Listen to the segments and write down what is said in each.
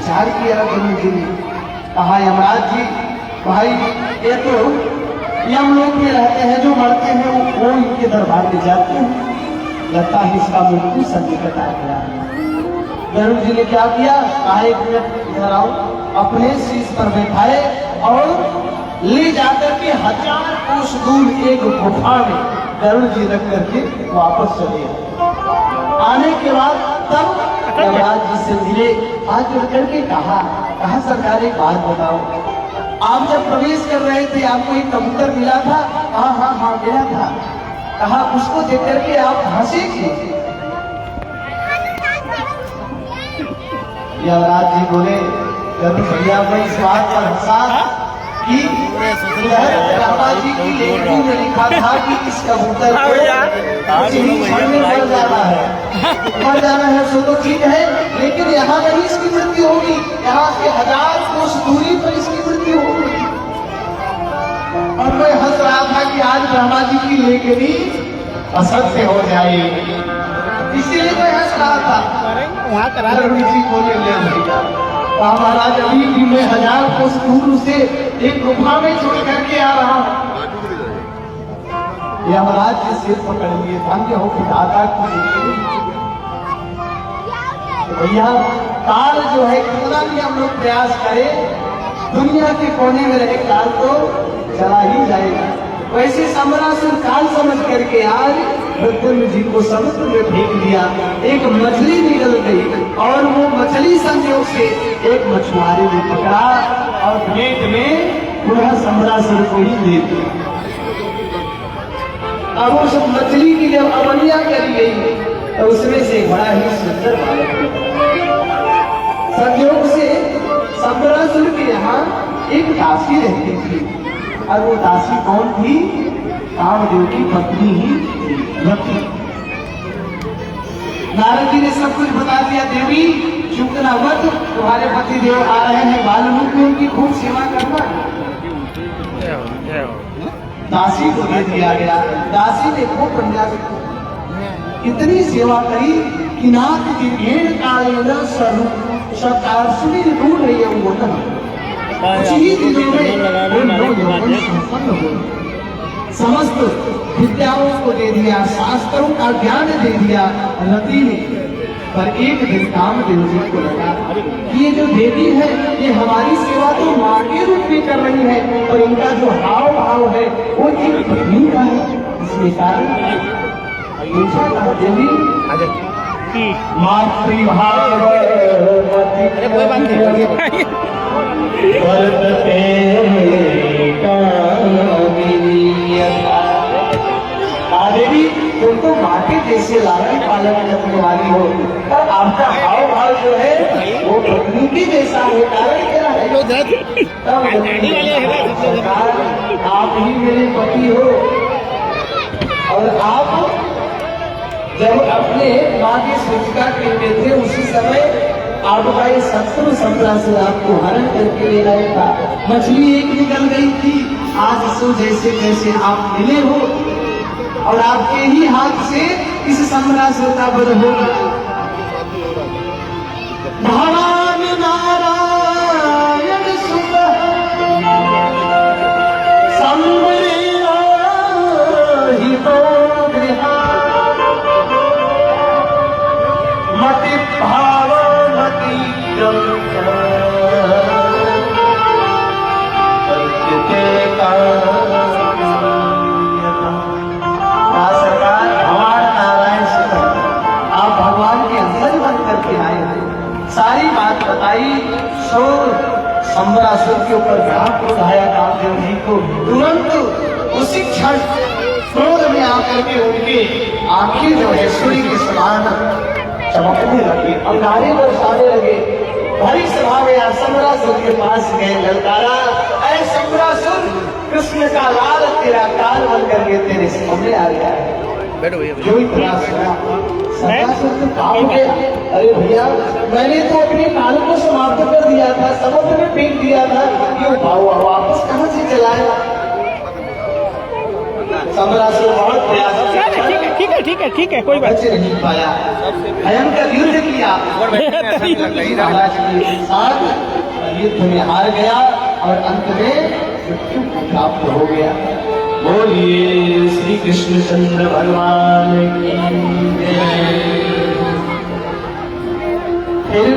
विचार किया गुरु जी ने, कहा यमराज जी भाई ये तो यम लोग में रहते हैं, जो मरते हैं वो इनके दरबार में जाते हैं, लगता है इसका मृत्यु सन्निकट आ गया। गरुड़ जी ने क्या किया, कहा एक मिनट इधर आओ, अपने शीश पर बैठाए और ले जाकर के 1000 कोस दूर एक गुफा में गरुड़ जी रख करके वापस चले आने के बाद तब यमराज जी से मिले, हाथ जोड़ करके कहा सरकार एक बात बताओ, आप जब प्रवेश कर रहे थे आपको एक कबूतर मिला था? हाँ मिला था। कहा उसको देख करके आप हंसे क्यों? यमराज जी बोले गरुड़ भैया मैं इस बात पर हंसा कि रामा जी की लेखनी में लिखा था कि इस कबूतर को मर जाना है सो तो ठीक है, लेकिन यहाँ नहीं इसकी मृत्यु होगी, यहाँ से 1000 कोस दूरी पर इसकी मृत्यु होगी। और मैं हंस रहा था कि आज ब्रह्मा जी की लेखनी असत्य हो जाएगी, इसीलिए मैं हंस रहा था। गरुड़ जी बोले ले भैया, महाराज अभी भी मैं 1000 कोस दूर से एक गुफा में छोड़ करके आ रहा हूँ। यमराज के सिर पकड़ लिए, धन्य हो कि दादा की भैया काल जो है कितना भी हम लोग प्रयास करें, दुनिया के कोने में रहे काल तो चला ही जाएगा। वैसे समरासुर काल समझ करके आज प्रद्युम्न जी को समुद्र में फेंक दिया, एक मछली निकल गई और वो मछली संयोग से एक मछुआरे ने पकड़ा और पेट में पुनः समरासुर को ही दे दिया। अब उस मछली की जब अवलिया करी गई तो उसमें से बड़ा ही सुंदर बालक संयोग से समरासुर के यहाँ एक दासी रहती थी, और वो दासी कौन थी? कामदेव की पत्नी ही थी। नारद जी ने सब कुछ बता दिया, देवी चूकना मत, तुम्हारे पति देव आ रहे हैं, बालमुख में उनकी खूब सेवा करना। दासी को दे दिया गया, दासी ने खूब प्रयास इतनी सेवा करी कि नाथ की भेड़ कालेना सरकार सुनी ढूंढ रही है वो ना कुछ ही दिनों में संपन्न हो, समस्त विद्याओं को दे दिया, शास्त्रों का ज्ञान दे दिया रति ने। पर एक दिन कामदेव जी को लगा कि ये जो देवी है ये हमारी सेवा तो माँ के रूप में कर रही है, और इनका जो हाव भाव है वो एक पत्नी का है। इसके कारण देवी मातृभाव देवी तुम तो माँ के जैसे लालन पालन करने वाली हो, और आपका हाव भाव जो है वो पत्नी के जैसा है, कारण क्या है? आप ही मेरे पति हो, और आप जब अपने माँ की स्वीकार करते थे उसी समय आपका ये शत्रु समरासुर आपको हरण करके ले गया था। मछली एक निकल गई थी, आज सो जैसे जैसे आप मिले हो और आपके ही हाथ से इस समरासुर का वध होगा। भगवान नारायण सुबह ही तो मति भाव मति सरकार भगवान नारायण से आप भगवान के अंदर बन करके आए हैं, सारी बात बताई। सो समरासुर के ऊपर घात उठाया कामदेव जी को, तुरंत उसी क्षण क्रोध में आकर के उनके आंखें जो है सूर्य के समान चमकने लगी, अंगारे बरसाने लगे। भरी सभा में समरासुर के पास गए, ललकारा ऐ समरासुर, कृष्ण का लाल तेरा काल बन करके तेरे सामने आ गया है। जो इतना सुना समरासुर तो कांप गया, अरे भैया मैंने तो अपने काल को समाप्त कर दिया था, समुद्र में फेंक दिया था, क्यों वापस कहाँ से चलाया? समरा से बहुत प्रयास किया, ठीक है कोई बात बच नहीं पाया। भयंकर युद्ध किया महाराज के साथ, युद्ध में हार गया और अंत में मृत्यु को प्राप्त हो गया। बोलिए श्री कृष्णचंद्र भगवान की जय। फिर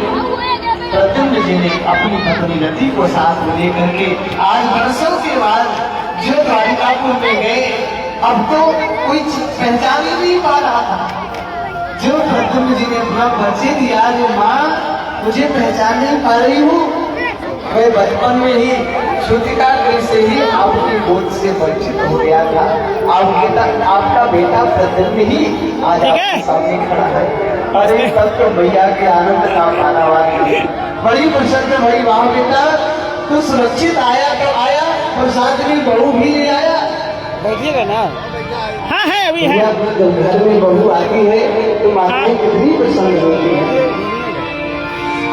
प्रद्युम्न जी ने अपनी पत्नी रति को साथ में लेकर के आज वर्षों के बाद जो द्वारिकापुर में गए, अब तो कोई पहचान ही नहीं पा रहा था। जो प्रद्युम्न जी ने अपना परिचय दिया, जो माँ मुझे पहचान नहीं पा रही हूँ, मैं बचपन में ही श्रुतिका से ही आपकी गोद से परिचित हो गया था। आपका बेटा प्रद्युम्न ही आज आपके सामने खड़ा है। अरे तब तो भैया के आनंद का माना वाली बड़ी प्रसन्न भई, वाह बेटा तू सुरक्षित आया तो आया और साथ में बहू भी ले आया। बोलिएगा ना। हाँ है अभी है। जब घर में बहू आती है तो माताएं कितनी प्रसन्न होती है,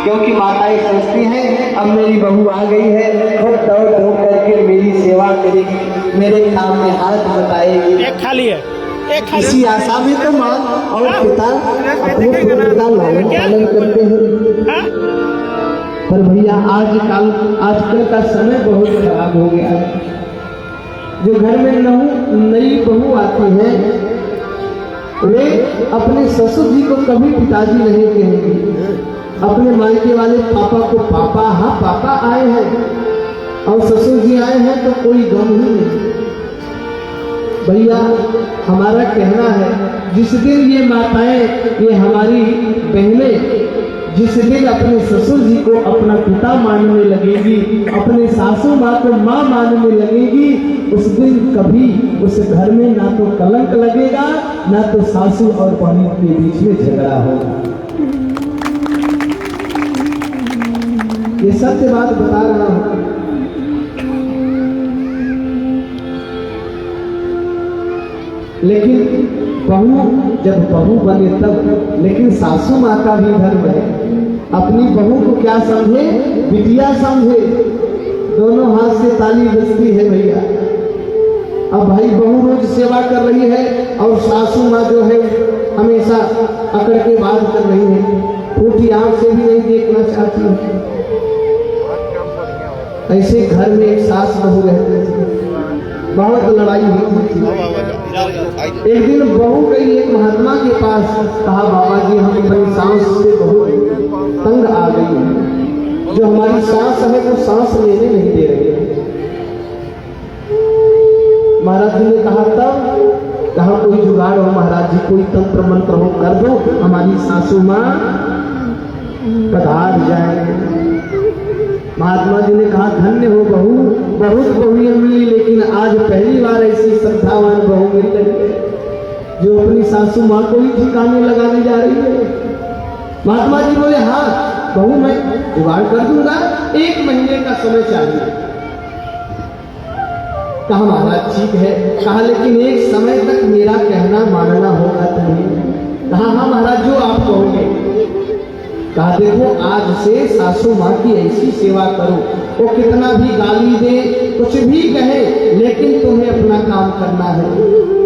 क्योंकि माताएं सोचती हैं अब मेरी बहू आ गई है, खुद दौड़ दौड़ करके मेरी सेवा करेगी, मेरे काम में हाथ बताएगी। एक खाली है, एक खाली। इसी आशा में तो माँ और पिता अपने पुत्र का लालन पालन करते हैं। पर भैया आजकल का समय बहुत खराब हो गया है। जो घर में नई बहू आती है, वे अपने ससुर जी को कभी पिताजी नहीं कहेंगे, अपने मायके वाले पापा को पापा, हाँ पापा आए हैं, और ससुर जी आए हैं तो कोई गम ही नहीं। भैया हमारा कहना है, जिस दिन ये माताएं, ये हमारी बहनें जिस दिन अपने ससुर जी को अपना पिता मानने लगेगी, अपने सासू माँ को माँ मानने लगेगी, उस दिन कभी उस घर में ना तो कलंक लगेगा, ना तो सासू और बहू के बीच में झगड़ा होगा। ये सत्य बात बता रहा हूं। लेकिन जब बहू बने तब, लेकिन सासू माँ का भी धर्म है, अपनी बहू को क्या समझे, बिटिया समझे, दोनों हाथ से ताली बजती है भैया। अब भाई बहू रोज सेवा कर रही है और सासू माँ जो है हमेशा अकड़ के बात कर रही है, फूटी आंख से भी नहीं देखना चाहती है। ऐसे घर में एक सास बहू रहते थे, बहुत लड़ाई होती थी। एक दिन बहू गई एक महात्मा के पास, कहा बाबा जी हम अपनी सांस से बहुत तंग आ गई है, जो हमारी सांस है वो सांस लेने नहीं दे रही है। महाराज जी ने कहा तब, कहा कोई जुगाड़ हो महाराज जी, कोई तंत्र मंत्र हो कर दो, हमारी सासू माँ पधार जाए। महात्मा जी ने कहा धन्य हो बहू, बहुत बहुएं मिली, लेकिन आज पहली बार ऐसी श्रद्धावान बहू मिल रही है जो अपनी सासू माँ को ही ठिकाने लगाने जा रही है। महात्मा जी बोले हाँ बहू मैं जुगाड़ कर दूंगा, 1 महीने का समय चाहिए। कहा महाराज ठीक है, कहा लेकिन एक समय तक मेरा कहना मानना होगा तुम्हें। कहा हाँ महाराज जो आप कहोगे। कहा देखो आज से सासू माँ की ऐसी सेवा करो, वो कितना भी गाली दे, कुछ भी कहे, लेकिन तुम्हें अपना काम करना है।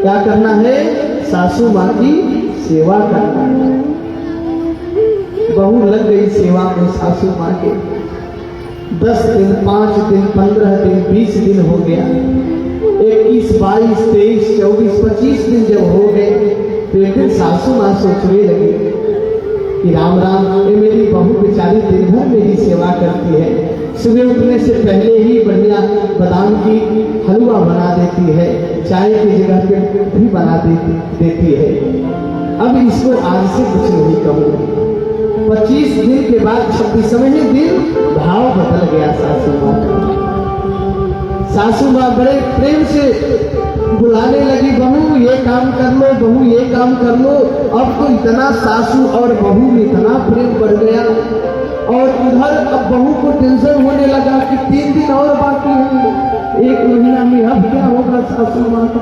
क्या करना है? सासू माँ की सेवा करना है। बहू लग गई सेवा में सासू माँ के। 10 दिन, 5 दिन, 15 दिन, 20 दिन हो गया। 21, 22, 23, 24, 25 दिन जब हो गए तो एक दिन सासू माँ सोचने लगी कि राम राम, ये मेरी बहू बेचारी दिन भर मेरी सेवा करती है, सुबह उठने से पहले ही बढ़िया बादाम की हलवा बना देती है, चाय की जगह पे भी बना देती है। अब इसको आज से कुछ नहीं कहूँगा। 25 दिन के बाद 26वें दिन भाव बदल गया सासू माँ का। सासू माँ बड़े प्रेम से बुलाने लगी, बहू ये काम कर लो, बहू ये काम कर लो। अब तो इतना सासू और बहू में इतना प्रेम बढ़ गया, और उधर अब बहू को टेंशन होने लगा कि 3 दिन और बाकी है, 1 महीना में अब क्या होगा सासू माँ का।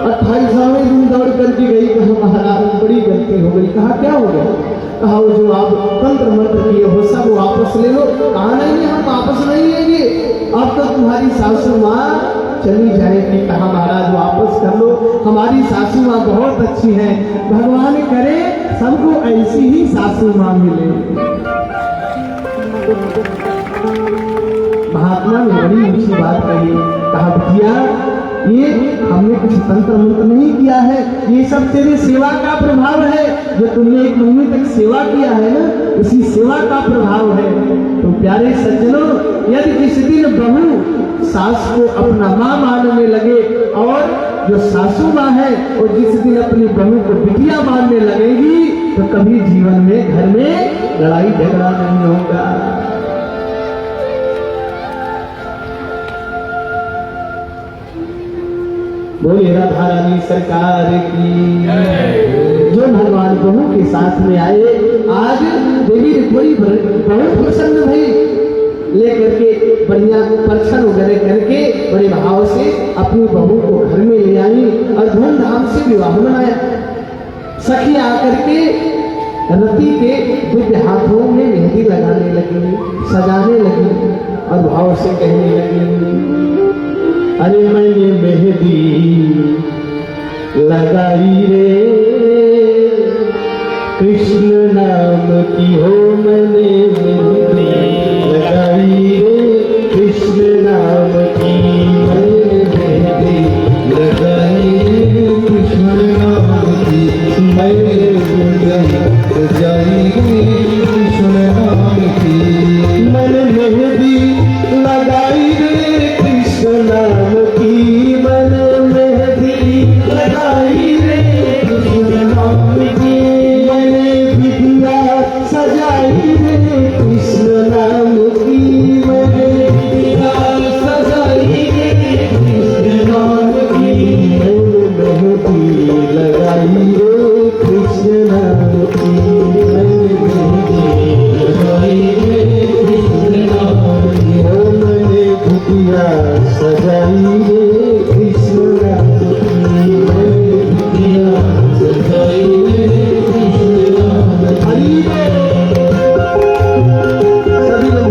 28वें दिन दौड़ करके गई, कहा महाराज बड़ी गलती हो गई। कहा क्या हो गया? कहा वो जो आप तंत्र मंत्र किए हो सब वापस ले लो। कहा नहीं हम वापस नहीं लेंगे, अब तो तुम्हारी सासू माँ चली जाएगी। कहा महाराज वापस कर लो, हमारी सासू माँ बहुत अच्छी है, भगवान करे सबको ऐसी ही सासू माँ मिले। महात्मा ने बड़ी ऊंची बात कही। कहा भैया ये हमने कुछ तंत्र मंत्र नहीं किया है, ये सब तेरी सेवा का प्रभाव है। जो तुमने 1 महीने तक सेवा किया है ना, उसी सेवा का प्रभाव है। तो प्यारे सज्जनों, यदि किसी दिन बहू सास को अपना माँ मानने लगे और जो सासू माँ है वो जिस दिन अपनी बहू को बिटिया मानने लगेगी, तो कभी जीवन में घर में लड़ाई झगड़ा नहीं होगा। बोले राधा रानी सरकार की। जो भगवान बहू के साथ में आए, आज देवी थोड़ी बहुत प्रसन्न भई, लेकर के बढ़िया प्रसन्न वगैरह करके बड़े भाव से अपनी बहू को घर में ले आई और धूमधाम से विवाह मनाया। सखी आकर के रति के दिव्य हाथों में मेहंदी लगाने लगी, सजाने लगी और भाव से कहने लगी, अरे मैंने मेहंदी लगाई रे, कृष्ण नाम की हो मैंने मेहंदी लगाई रे, कृष्ण नाम की मैंने मेहंदी लगाई रे, कृष्ण नाम की मैंने मेहंदी लगाई रे।